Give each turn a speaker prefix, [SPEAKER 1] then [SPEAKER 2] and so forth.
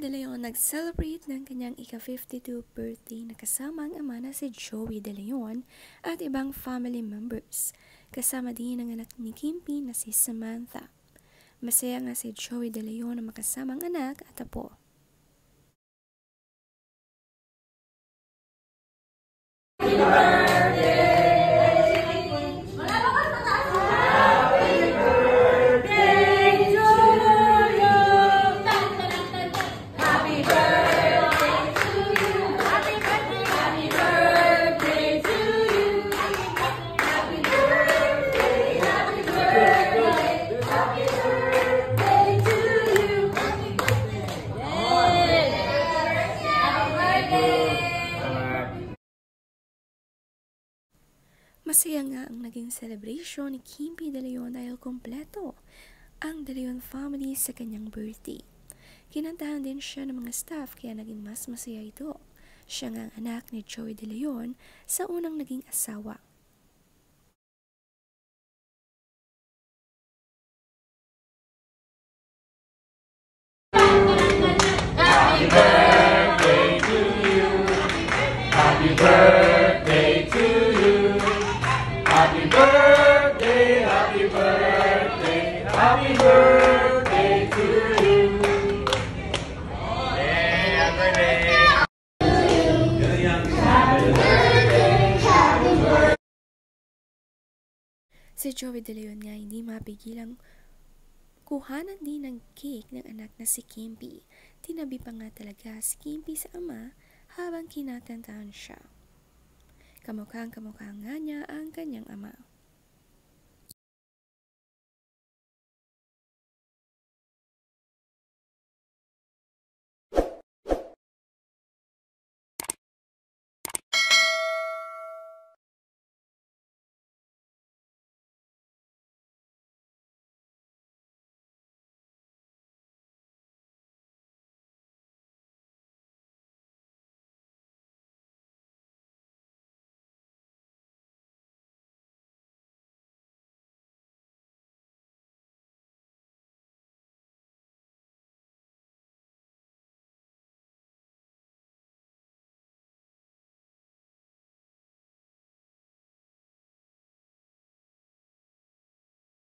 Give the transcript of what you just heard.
[SPEAKER 1] De Leon nag-celebrate ng kanyang ika-52 birthday na kasama ang ama na si Joey De Leon at ibang family members. Kasama din ang anak ni Kimpi na si Samantha. Masaya nga si Joey De Leon na makasama ang anak at apo. Happy birthday! Masaya nga ang naging celebration ni Kimpi De Leon dahil kompleto ang De Leon family sa kanyang birthday. Kinantahan din siya ng mga staff kaya naging mas masaya ito. Siya nga ang anak ni Joey De Leon sa unang naging asawa.
[SPEAKER 2] Happy birthday to you. Happy birthday to you. Happy birthday, happy birthday, happy birthday to you. Happy birthday.
[SPEAKER 1] Si Joey De Leon nga hindi mapigilang kuhanan din ng cake ng anak na si Kimpi. Tinabi pa nga talaga si Kimpi sa ama habang kinakantahan siya. Kamukhang kamukha nga niya ang kanyang ama.